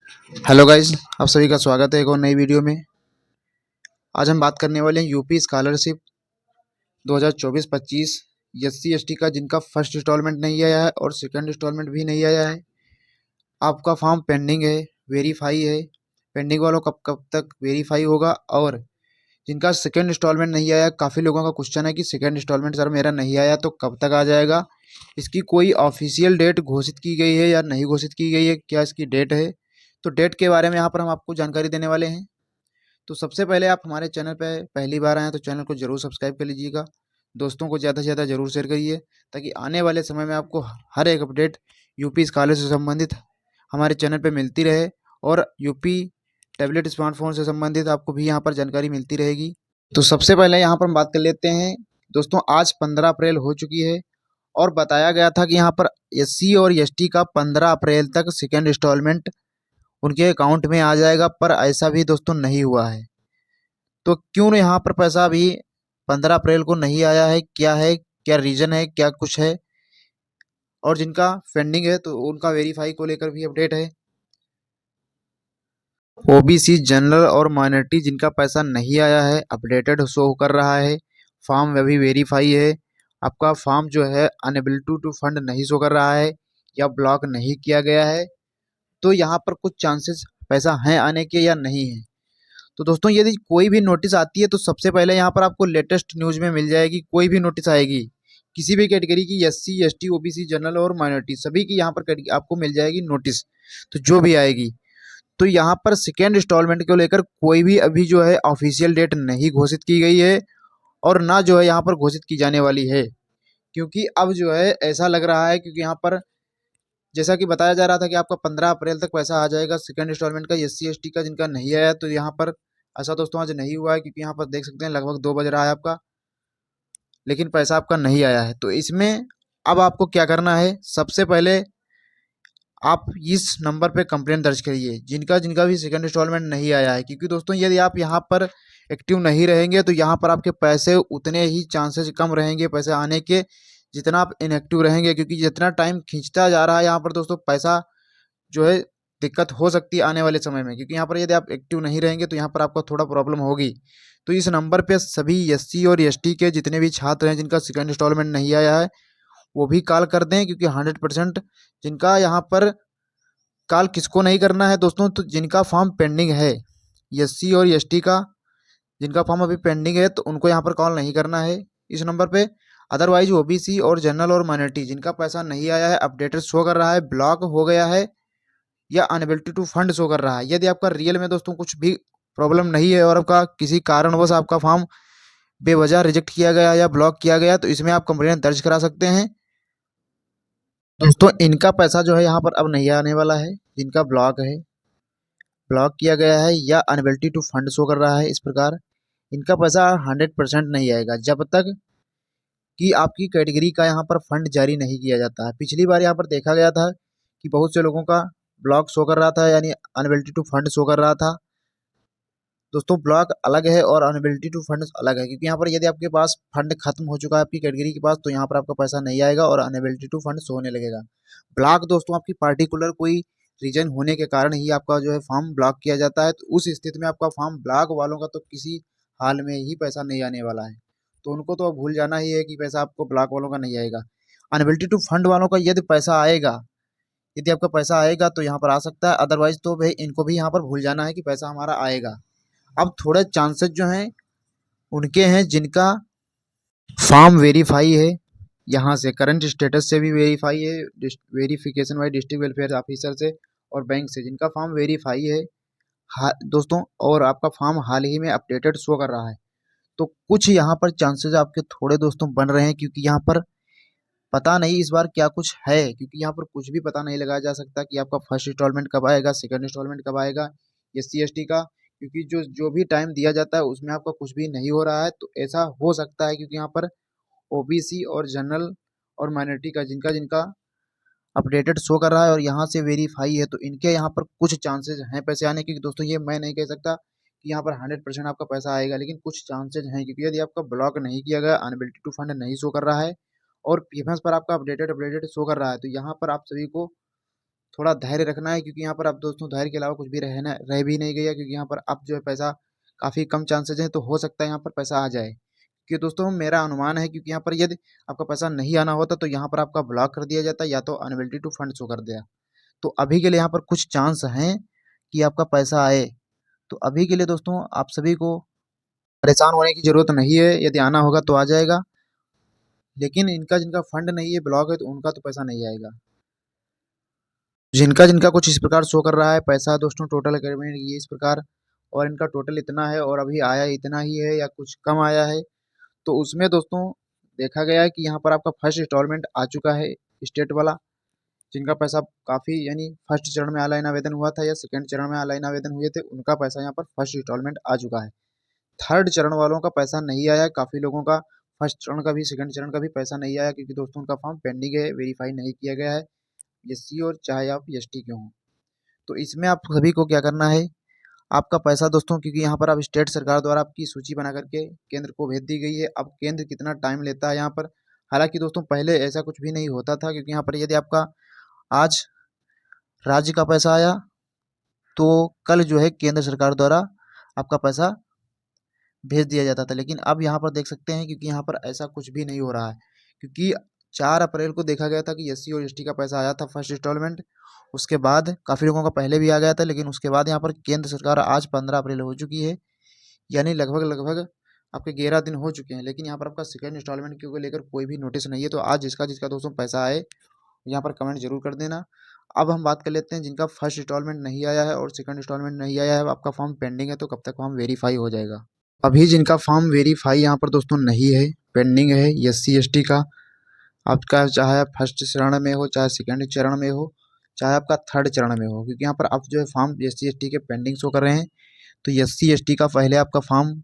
Hello guys, आप सभी का स्वागत है एक और नई वीडियो में। आज हम बात करने वाले हैं यूपी स्कॉलरशिप 2024-25 एससी एसटी का, जिनका फर्स्ट इंस्टॉलमेंट नहीं आया है और सेकंड इंस्टॉलमेंट भी नहीं आया है। आपका फॉर्म पेंडिंग है, वेरीफाई है। पेंडिंग वालों कब कब तक वेरीफाई होगा, और जिनका सेकंड इंस्टॉलमेंट नहीं आया, काफ़ी लोगों का क्वेश्चन है कि सेकंड इंस्टॉलमेंट सर मेरा नहीं आया तो कब तक आ जाएगा। इसकी कोई ऑफिशियल डेट घोषित की गई है या नहीं घोषित की गई है, क्या इसकी डेट है? तो डेट के बारे में यहाँ पर हम आपको जानकारी देने वाले हैं। तो सबसे पहले आप हमारे चैनल पे पहली बार आए हैं तो चैनल को ज़रूर सब्सक्राइब कर लीजिएगा। दोस्तों को ज़्यादा से ज़्यादा ज़रूर शेयर करिए, ताकि आने वाले समय में आपको हर एक अपडेट यूपी स्कॉलरशिप से संबंधित हमारे चैनल पे मिलती रहे, और यूपी टैबलेट स्मार्टफोन से संबंधित आपको भी यहाँ पर जानकारी मिलती रहेगी। तो सबसे पहले यहाँ पर हम बात कर लेते हैं। दोस्तों, आज 15 अप्रैल हो चुकी है, और बताया गया था कि यहाँ पर एससी और एसटी का 15 अप्रैल तक सेकेंड इंस्टॉलमेंट उनके अकाउंट में आ जाएगा, पर ऐसा भी दोस्तों नहीं हुआ है। तो क्यों यहाँ पर पैसा अभी 15 अप्रैल को नहीं आया है? क्या है, क्या रीज़न है, क्या कुछ है? और जिनका पेंडिंग है तो उनका वेरीफाई को लेकर भी अपडेट है। ओबीसी, जनरल और माइनॉरिटी जिनका पैसा नहीं आया है, अपडेटेड शो कर रहा है। फॉर्म अभी वेरीफाई है। आपका फॉर्म जो है अनएबिलिटी टू फंड नहीं शो कर रहा है, या ब्लॉक नहीं किया गया है। तो यहाँ पर कुछ चांसेस पैसा हैं आने के या नहीं है। तो दोस्तों, यदि कोई भी नोटिस आती है तो सबसे पहले यहाँ पर आपको लेटेस्ट न्यूज़ में मिल जाएगी। कोई भी नोटिस आएगी किसी भी कैटेगरी की, एससी एसटी ओबीसी जनरल और माइनॉरिटी, सभी की यहाँ पर आपको मिल जाएगी नोटिस। तो जो भी आएगी, तो यहाँ पर सेकेंड इंस्टॉलमेंट को लेकर कोई भी अभी जो है ऑफिशियल डेट नहीं घोषित की गई है, और ना जो है यहाँ पर घोषित की जाने वाली है। क्योंकि अब जो है ऐसा लग रहा है, क्योंकि यहाँ पर जैसा कि बताया जा रहा था कि आपका 15 अप्रैल तक पैसा आ जाएगा सेकंड इंस्टॉलमेंट का, एससी एसटी का जिनका नहीं आया, तो यहाँ पर ऐसा दोस्तों आज नहीं हुआ है। क्योंकि यहाँ पर देख सकते हैं लगभग 2 बज रहा है आपका, लेकिन पैसा आपका नहीं आया है। तो इसमें अब आपको क्या करना है, सबसे पहले आप इस नंबर पे कंप्लेंट दर्ज करिए, जिनका जिनका भी सेकंड इंस्टॉलमेंट नहीं आया है। क्योंकि दोस्तों, यदि आप यहाँ पर एक्टिव नहीं रहेंगे तो यहाँ पर आपके पैसे उतने ही चांसेस कम रहेंगे पैसे आने के, जितना आप इनएक्टिव रहेंगे। क्योंकि जितना टाइम खींचता जा रहा है यहाँ पर दोस्तों, पैसा जो है दिक्कत हो सकती है आने वाले समय में। क्योंकि यहाँ पर यदि आप एक्टिव नहीं रहेंगे तो यहाँ पर आपको थोड़ा प्रॉब्लम होगी। तो इस नंबर पे सभी एससी और एसटी के जितने भी छात्र हैं जिनका सेकंड इंस्टॉलमेंट नहीं आया है, वो भी कॉल कर दें। क्योंकि 100% जिनका यहाँ पर कॉल किसको नहीं करना है दोस्तों, तो जिनका फॉर्म पेंडिंग है, एससी और एसटी का जिनका फॉर्म अभी पेंडिंग है, तो उनको यहाँ पर कॉल नहीं करना है इस नंबर पे। अदरवाइज ओबीसी और जनरल और माइनॉरिटी जिनका पैसा नहीं आया है, अपडेटेड शो कर रहा है, ब्लॉक हो गया है, या अनएबिलिटी टू फंड शो कर रहा है। यदि आपका रियल में दोस्तों कुछ भी प्रॉब्लम नहीं है, और आपका किसी कारणवश आपका फॉर्म बेवजह रिजेक्ट किया गया या ब्लॉक किया गया, तो इसमें आप कंप्लेंट दर्ज करा सकते हैं। दोस्तों, इनका पैसा जो है यहाँ पर अब नहीं आने वाला है। जिनका ब्लॉक है, ब्लॉक किया गया है, या अनएबिलिटी टू फंड शो कर रहा है, इस प्रकार इनका पैसा 100% नहीं आएगा, जब तक कि आपकी कैटेगरी का यहाँ पर फंड जारी नहीं किया जाता है। पिछली बार यहाँ पर देखा गया था कि बहुत से लोगों का ब्लॉक शो कर रहा था, यानी अनएबिलिटी टू फंड शो कर रहा था। दोस्तों, ब्लॉक अलग है और अनएबिलिटी टू फंड अलग है। क्योंकि यहाँ पर यदि आपके पास फंड खत्म हो चुका है आपकी कैटेगरी के पास, तो यहाँ पर आपका पैसा नहीं आएगा और अनएबिलिटी टू फंड शो होने लगेगा। ब्लॉक दोस्तों आपकी पार्टिकुलर कोई रीजन होने के कारण ही आपका जो है फॉर्म ब्लॉक किया जाता है। तो उस स्थिति में आपका फॉर्म ब्लॉक वालों का तो किसी हाल में ही पैसा नहीं आने वाला है। तो उनको तो भूल जाना ही है कि पैसा आपको ब्लॉक वालों का नहीं आएगा। अनएबिलिटी टू फंड वालों का यदि पैसा आएगा, यदि आपका पैसा आएगा तो यहाँ पर आ सकता है। अदरवाइज तो भाई इनको भी यहाँ पर भूल जाना है कि पैसा हमारा आएगा। अब थोड़े चांसेस जो हैं उनके हैं जिनका फॉर्म वेरीफाई है, यहाँ से करंट स्टेटस से भी वेरीफाई है, verification wise district welfare officer से और बैंक से, जिनका फॉर्म वेरीफाई है दोस्तों, और आपका फॉर्म हाल ही में अपडेटेड शो कर रहा है। तो कुछ यहाँ पर चांसेस आपके थोड़े दोस्तों बन रहे हैं। क्योंकि यहाँ पर पता नहीं इस बार क्या कुछ है। क्योंकि यहाँ पर कुछ भी पता नहीं लगाया जा सकता कि आपका फर्स्ट इंस्टॉलमेंट कब आएगा, सेकंड इंस्टॉलमेंट कब आएगा एससी एसटी का। क्योंकि जो जो भी टाइम दिया जाता है उसमें आपका कुछ भी नहीं हो रहा है। तो ऐसा हो सकता है क्योंकि यहाँ पर ओबीसी और जनरल और माइनॉरिटी का जिनका जिनका अपडेटेड शो कर रहा है और यहाँ से वेरीफाई है, तो इनके यहाँ पर कुछ चांसेस हैं पैसे आने के। दोस्तों, ये मैं नहीं कह सकता कि यहाँ पर 100% आपका पैसा आएगा, लेकिन कुछ चांसेस हैं। क्योंकि यदि आपका ब्लॉक नहीं किया गया, अनएबिलिटी टू फंड नहीं शो कर रहा है, और पीएफएस पर आपका अपडेटेड अपडेटेड शो कर रहा है, तो यहाँ पर आप सभी को थोड़ा धैर्य रखना है, क्योंकि यहाँ पर अब दोस्तों धैर्य के अलावा कुछ भी रह भी नहीं गया, क्योंकि यहाँ पर अब जो है पैसा काफ़ी कम चांसेज हैं, तो हो सकता है यहाँ पर पैसा आ जाए। क्योंकि दोस्तों मेरा अनुमान है, क्योंकि यहाँ पर यदि आपका पैसा नहीं आना होता तो यहाँ पर आपका ब्लॉक कर दिया जाता, या तो अनएबिलिटी टू फंड शो कर दिया। तो अभी के लिए यहाँ पर कुछ चांस हैं कि आपका पैसा आए। तो अभी के लिए दोस्तों आप सभी को परेशान होने की ज़रूरत नहीं है, यदि आना होगा तो आ जाएगा। लेकिन इनका जिनका फंड नहीं है, ब्लॉक है, तो उनका तो पैसा नहीं आएगा। जिनका जिनका कुछ इस प्रकार शो कर रहा है पैसा दोस्तों, टोटल अग्रीमेंट ये इस प्रकार, और इनका टोटल इतना है और अभी आया इतना ही है या कुछ कम आया है, तो उसमें दोस्तों देखा गया है कि यहाँ पर आपका फर्स्ट इंस्टॉलमेंट आ चुका है स्टेट वाला, जिनका पैसा काफ़ी यानी फर्स्ट चरण में ऑनलाइन आवेदन हुआ था या सेकंड चरण में ऑनलाइन आवेदन हुए थे, उनका पैसा यहाँ पर फर्स्ट इंस्टॉलमेंट आ चुका है। थर्ड चरण वालों का पैसा नहीं आया है, काफ़ी लोगों का फर्स्ट चरण का भी सेकंड चरण का भी पैसा नहीं आया, क्योंकि दोस्तों उनका फॉर्म पेंडिंग है, वेरीफाई नहीं किया गया है, एससी और चाहे आप एसटी के हों। तो इसमें आप सभी को क्या करना है, आपका पैसा दोस्तों, क्योंकि यहाँ पर आप स्टेट सरकार द्वारा आपकी सूची बना करके केंद्र को भेज दी गई है। अब केंद्र कितना टाइम लेता है यहाँ पर, हालांकि दोस्तों पहले ऐसा कुछ भी नहीं होता था, क्योंकि यहाँ पर यदि आपका आज राज्य का पैसा आया तो कल जो है केंद्र सरकार द्वारा आपका पैसा भेज दिया जाता था। लेकिन अब यहाँ पर देख सकते हैं, क्योंकि यहाँ पर ऐसा कुछ भी नहीं हो रहा है, क्योंकि 4 अप्रैल को देखा गया था कि एससी और एसटी का पैसा आया था फर्स्ट इंस्टॉलमेंट। उसके बाद काफ़ी लोगों का पहले भी आ गया था, लेकिन उसके बाद यहाँ पर केंद्र सरकार आज 15 अप्रैल हो चुकी है, यानी लगभग लगभग आपके 11 दिन हो चुके हैं, लेकिन यहाँ पर आपका सेकंड इंस्टॉलमेंट को लेकर कोई भी नोटिस नहीं है। तो आज जिसका जिसका दोस्तों पैसा आए यहाँ पर कमेंट जरूर कर देना। अब हम बात कर लेते हैं जिनका फर्स्ट इंस्टॉलमेंट नहीं आया है और सेकंड इंस्टॉलमेंट नहीं आया है, आपका फॉर्म पेंडिंग है, तो कब तक फॉर्म वेरीफाई हो जाएगा। अभी जिनका फॉर्म वेरीफाई यहाँ पर दोस्तों नहीं है, पेंडिंग है एससी एसटी का, आपका चाहे फर्स्ट चरण में हो, चाहे सेकंड चरण में हो, चाहे आपका थर्ड चरण में हो, क्योंकि यहाँ पर आप जो है फॉर्म एससी एसटी के पेंडिंग शो कर रहे हैं, तो एससी एसटी का पहले आपका फॉर्म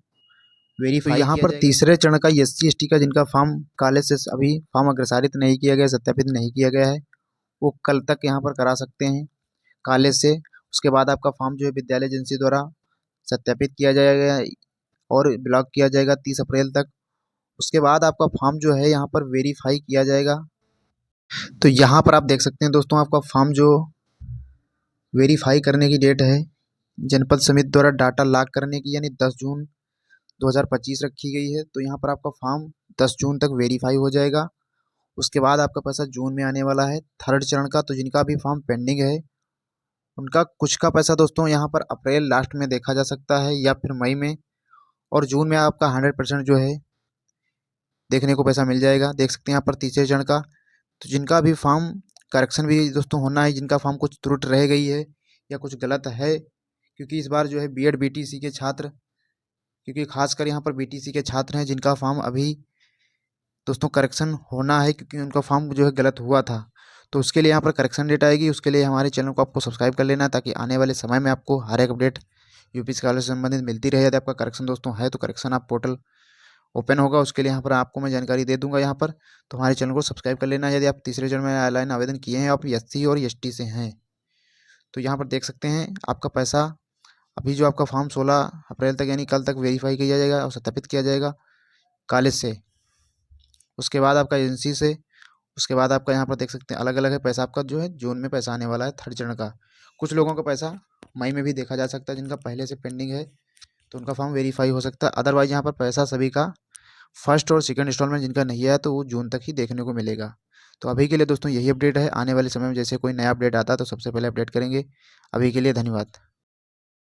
वेरीफाई तो यहाँ पर तीसरे चरण का एससी एसटी का जिनका फॉर्म काले से अभी फॉर्म अग्रसारित नहीं किया गया, सत्यापित नहीं किया गया है, वो कल तक यहाँ पर करा सकते हैं काले से। उसके बाद आपका फॉर्म जो है विद्यालय एजेंसी द्वारा सत्यापित किया जाएगा और ब्लॉक किया जाएगा 30 अप्रैल तक। उसके बाद आपका फॉर्म जो है यहाँ पर वेरीफाई किया जाएगा। तो यहाँ पर आप देख सकते हैं दोस्तों, आपका फॉर्म जो वेरीफाई करने की डेट है जनपद समिति द्वारा डाटा लॉक करने की, यानी 10 जून 2025 रखी गई है। तो यहाँ पर आपका फॉर्म 10 जून तक वेरीफाई हो जाएगा। उसके बाद आपका पैसा जून में आने वाला है थर्ड चरण का। तो जिनका भी फॉर्म पेंडिंग है उनका कुछ का पैसा दोस्तों यहाँ पर अप्रैल लास्ट में देखा जा सकता है या फिर मई में, और जून में आपका 100% जो है देखने को पैसा मिल जाएगा। देख सकते हैं यहाँ पर तीसरे चरण का। तो जिनका भी फॉर्म करेक्शन भी दोस्तों होना है, जिनका फॉर्म कुछ त्रुटि रह गई है या कुछ गलत है, क्योंकि इस बार जो है बीएड बीटीसी के छात्र, क्योंकि खासकर यहाँ पर बीटीसी के छात्र हैं जिनका फॉर्म अभी दोस्तों करेक्शन होना है, क्योंकि उनका फॉर्म जो है गलत हुआ था। तो उसके लिए यहाँ पर करेक्शन डेट आएगी। उसके लिए हमारे चैनल को आपको सब्सक्राइब कर लेना है, ताकि आने वाले समय में आपको हर एक अपडेट यूपी स्कॉलर से संबंधित मिलती रहे। यदि आपका करेक्शन दोस्तों है तो करेक्शन आप पोर्टल ओपन होगा, उसके लिए यहाँ पर आपको मैं जानकारी दे दूंगा यहाँ पर। तो हमारे चैनल को सब्सक्राइब कर लेना। यदि आप तीसरे चरण में ऑनलाइन आवेदन किए हैं, आप एससी और एसटी से हैं, तो यहाँ पर देख सकते हैं आपका पैसा अभी जो आपका फॉर्म 16 अप्रैल तक यानी कल तक वेरीफाई किया जाएगा और सत्यापित किया जाएगा कॉलेज से। उसके बाद आपका एजेंसी से, उसके बाद आपका यहाँ पर देख सकते हैं अलग अलग है पैसा। आपका जो है जून में पैसा आने वाला है थर्ड चरण का। कुछ लोगों का पैसा मई में भी देखा जा सकता है, जिनका पहले से पेंडिंग है तो उनका फॉर्म वेरीफाई हो सकता है। अदरवाइज यहाँ पर पैसा सभी का फर्स्ट और सेकंड इंस्टॉलमेंट जिनका नहीं आया तो वो जून तक ही देखने को मिलेगा। तो अभी के लिए दोस्तों यही अपडेट है। आने वाले समय में जैसे कोई नया अपडेट आता है तो सबसे पहले अपडेट करेंगे। अभी के लिए धन्यवाद।